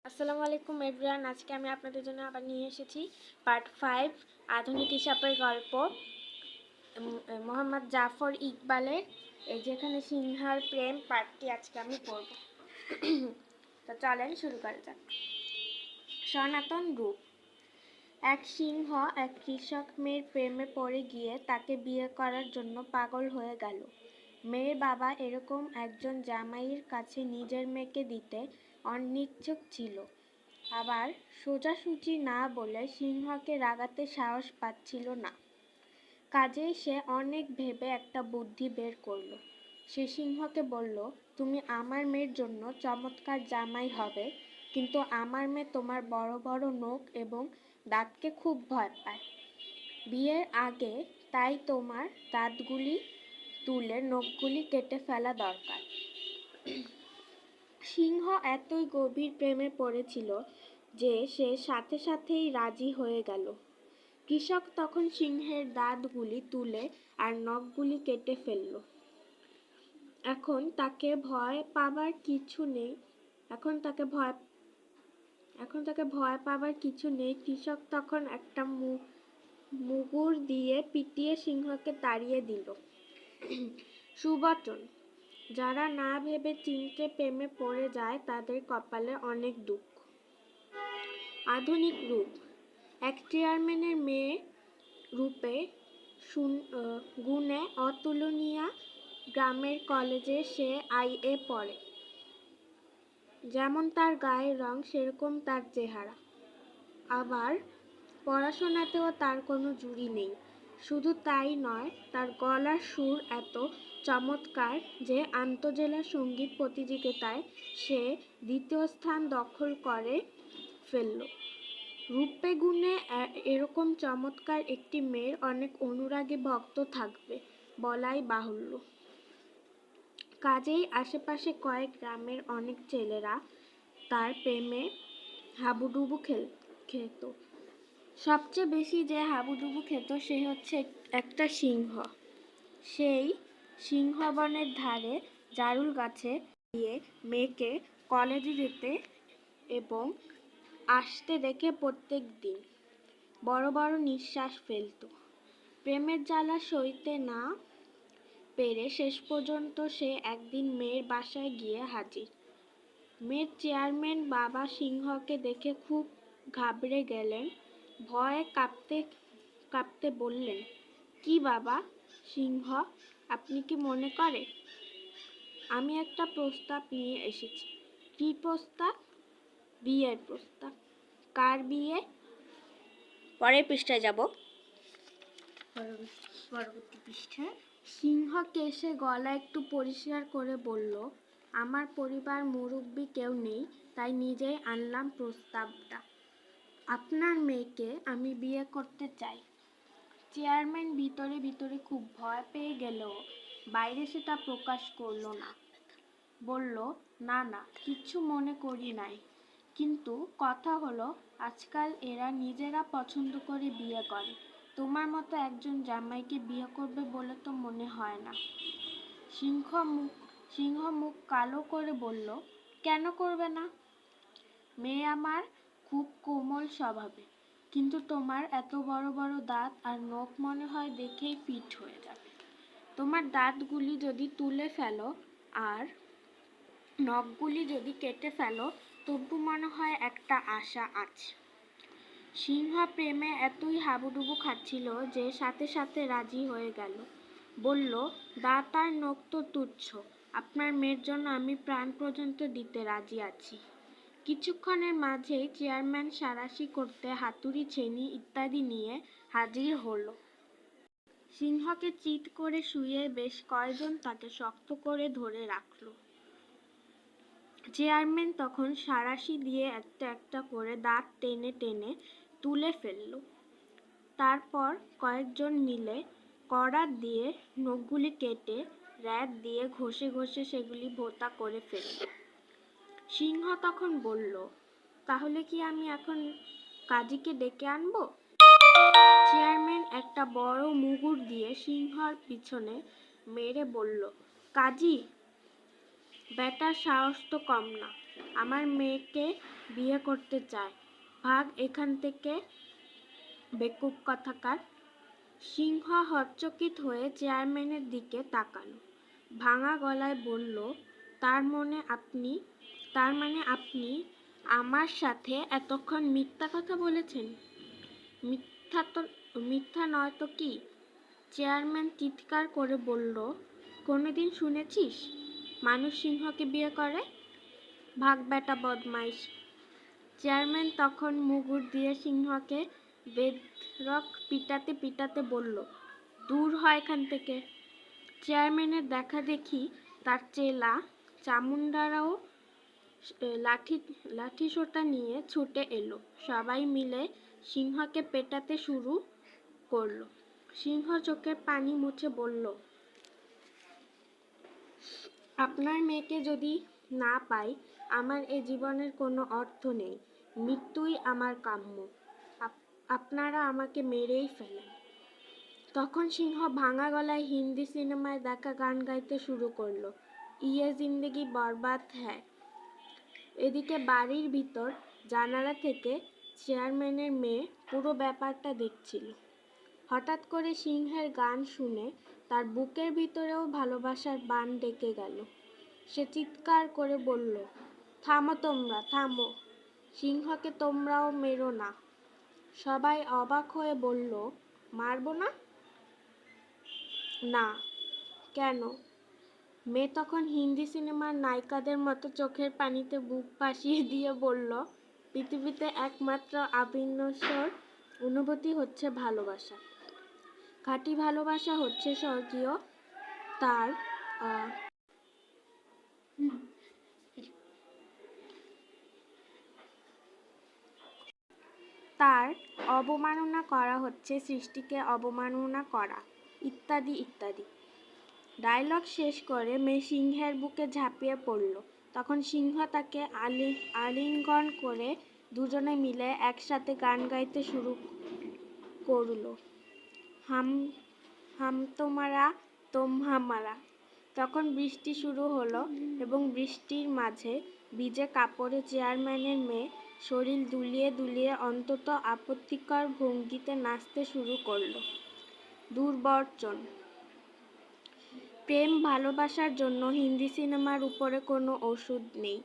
আসসালামু আলাইকুম এভরিওয়ান। আজকে আমি আপনাদের জন্য আবার নিয়ে এসেছি পার্ট 5 আধুনিক হিসাবের গল্প মোহাম্মদ জাফর ইকবালের যেখানে সিংহার প্রেম পার্টটি আজকে আমি পড়ব। তো চলেন শুরু করা যাক। সনাতন রূপ। এক সিংহ এক কৃষক মেয়ের প্রেমে পড়ে গিয়ে তাকে বিয়ে করার জন্য পাগল হয়ে গেল। মেয়ের বাবা এরকম একজন জামাইয়ের কাছে নিজের মেয়েকে দিতে অনিচ্ছুক ছিল। আবার সোজাসুজি না বলে সিংহকে রাগাতে সাহস পাচ্ছিল না। কাজেই সে অনেক ভেবে একটা বুদ্ধি বের করল। সে সিংহকে বলল, তুমি আমার মেয়ের জন্য চমৎকার জামাই হবে, কিন্তু আমার মেয়ে তোমার বড় বড় নখ এবং দাঁতকে খুব ভয় পায়। বিয়ের আগে তাই তোমার দাঁতগুলি তুলে নখগুলি কেটে ফেলা দরকার। সিংহ এতই গভীর প্রেমে পড়েছিল যে সে সাথে সাথেই রাজি হয়ে গেল। কৃষক তখন সিংহের দাঁতগুলি তুলে আর নখগুলি কেটে ফেলল। এখন তাকে ভয় পাবার কিছু নেই। কৃষক তখন একটা মুগুর দিয়ে পিটিয়ে সিংহকে তাড়িয়ে দিল। সুবচন: যারা না ভেবে চিন্তে প্রেমে পড়ে যায় তাদের কপালে অনেক দুঃখ। আধুনিক রূপ। এক চেয়ারম্যানের মেয়ে রূপে গুণে অতুলনীয়া। গ্রামের কলেজে সে আইএ পড়ে। যেমন তার গায়ের রং সেরকম তার চেহারা। আবার পড়াশোনাতেও তার কোনো জুড়ি নেই। শুধু তাই নয়, তার গলার সুর এত চমৎকার যে আন্তঃজেলা সঙ্গীত প্রতিযোগিতায় সে দ্বিতীয় স্থান দখল করে ফেলল। রূপে গুণে এরকম চমৎকার একটি মেয়ের অনেক অনুরাগী ভক্ত থাকবে বলাই বাহুল্য। কাজেই আশেপাশে কয়েক গ্রামের অনেক ছেলেরা তার প্রেমে হাবুডুবু খেত। সবচেয়ে বেশি যে হাবুডুবু খেত সে হচ্ছে একটা সিংহ। সেই সিংহবনের ধারে জারুল গাছে গিয়ে মেয়েকে কলেজে যেতে এবং আসতে দেখে প্রত্যেক দিন বড় বড় নিঃশ্বাস ফেলত। প্রেমের জ্বালা সইতে না পেরে শেষ পর্যন্ত সে একদিন মেয়ের বাসায় গিয়ে হাজির। মেয়ের চেয়ারম্যান বাবা সিংহকে দেখে খুব ঘাবড়ে গেলেন। ভয়ে কাঁপতে কাঁপতে বললেন, কি বাবা সিংহ, আপনি কি মনে করে? আমি একটা প্রস্তাব নিয়ে এসেছি। কি প্রস্তাব? বিয়ের প্রস্তাব। কার বিয়ে? পরের পৃষ্ঠায় যাব। পরবর্তী পৃষ্ঠায় সিংহ কেশে গলা একটু পরিষ্কার করে বলল, আমার পরিবার মুরব্বি কেউ নেই, তাই নিজেই আনলাম প্রস্তাবটা। আপনার মেয়েকে আমি বিয়ে করতে চাই। চেয়ারম্যান ভিতরে ভিতরে খুব ভয় পেয়ে গেলেও বাইরে সেটা প্রকাশ করল না। বলল, না না, কিচ্ছু মনে করি নাই, কিন্তু কথা হলো আজকাল এরা নিজেরা পছন্দ করে বিয়ে করে। তোমার মতো একজন জামাইকে বিয়ে করবে বলে তো মনে হয় না। সিংহ মুখ কালো করে বলল, কেন করবে না? মেয়ে আমার খুব কোমল স্বভাবে, কিন্তু তোমার এত বড় বড় দাঁত আর নখ মনে হয় দেখেই ফিট হয়ে যাবে। তোমার দাঁতগুলি যদি তুলে ফেলো আর নখগুলি যদি কেটে ফেলো তবু মনে হয় একটা আশা আছে। সিংহ প্রেমে এতই হাবুডুবু খাচ্ছিল যে সাথে সাথে রাজি হয়ে গেল। বলল, দাঁত আর নখ তো তুচ্ছ, আপনার মেয়ের জন্য আমি প্রাণ পর্যন্ত দিতে রাজি আছি। কিছুক্ষণের মাঝেই চেয়ারম্যান সারাশি করতে হাতুড়ি, ছেনি ইত্যাদি নিয়ে হাজির হলো। সিংহকে চিৎ করে শুয়ে বেশ কয়েকজন তাকে শক্ত করে ধরে রাখল। চেয়ারম্যান তখন সারাশি দিয়ে একটা একটা করে দাঁত টেনে টেনে তুলে ফেলল। তারপর কয়েকজন মিলে করাত দিয়ে নখগুলি কেটে র‍্যাত দিয়ে ঘষে ঘষে সেগুলি ভোঁতা করে ফেলল। সিংহ তখন বলল, তাহলে কি আমি এখন কাজীকে ডেকে আনবো? চেয়ারম্যান একটা বড় মুগুর দিয়ে সিংহর পিছনে মেরে বলল, কাজী? বেটার সাহস তো কম না, আমার মেয়েকে বিয়ে করতে চায়। ভাগ এখান থেকে, বেকুব কোথাকার। সিংহ হকচকিত হয়ে চেয়ারম্যানের দিকে তাকালো, ভাঙা গলায় বলল, তার মানে আপনি আমার সাথে এতক্ষণ মিথ্যা কথা বলেছেন? মিথ্যা নয় তো কি? চেয়ারম্যান চিৎকার করে বলল, কোনোদিন শুনেছিস মানুষ সিংহকে বিয়ে করে? ভাগ বেটা বদমাইশ। চেয়ারম্যান তখন মুগুর দিয়ে সিংহকে বেধড়ক পিটাতে পিটাতে বলল, দূর হ এখান থেকে। চেয়ারম্যানের দেখা দেখি তার চেলা চামুন্ডারাও লাঠিসোঁটা নিয়ে ছুটে এলো। সবাই মিলে সিংহকে পেটাতে শুরু করলো। সিংহ চোখের পানি মুছে বলল, আপনার মেয়েকে যদি না পাই, আমার এ জীবনের কোনো অর্থ নেই। মৃত্যুই আমার কাম্য। আপনারা আমাকে মেরেই ফেলেন। তখন সিংহ ভাঙা গলায় হিন্দি সিনেমায় দেখা গান গাইতে শুরু করলো, ইয়ে জিন্দেগি বরবাদ হ্যায়। এদিকে বাড়ির ভিতর জানালা থেকে চেয়ারম্যানের মেয়ে পুরো ব্যাপারটা দেখছিল। হঠাৎ করে সিংহের গান শুনে তার বুকের ভিতরেও ভালোবাসার বান ডেকে গেল। সে চিৎকার করে বলল, থামো তোমরা, থামো। সিংহকে তোমরাও মেরো না। সবাই অবাক হয়ে বলল, মারবো না? না। কেন? মেয়ে তখন হিন্দি সিনেমার নায়িকাদের মতো চোখের পানিতে বুক ভাসিয়ে দিয়ে বলল, পৃথিবীতে একমাত্র আবিনশ্বর অনুভূতি হচ্ছে ভালোবাসা। খাঁটি ভালোবাসা হচ্ছে স্বর্গীয়। তার তার অবমাননা করা হচ্ছে সৃষ্টিকে অবমাননা করা, ইত্যাদি ইত্যাদি। ডায়লগ শেষ করে মেয়ে সিংহের বুকে ঝাঁপিয়ে পড়ল। তখন সিংহ তাকে আলিঙ্গন করে দুজনে মিলে একসাথে গান গাইতে শুরু করল, হাম হাম তোমারা তুম হামারা। তখন বৃষ্টি শুরু হলো এবং বৃষ্টির মাঝে ভিজে কাপড়ে চেয়ারম্যানের মেয়ে শরীর দুলিয়ে দুলিয়ে অত্যন্ত আপত্তিকর ভঙ্গিতে নাচতে শুরু করলো। দুর্বচন। প্রেম ভালোবাসার জন্য হিন্দি সিনেমার উপরে কোনো ওষুধ নেই।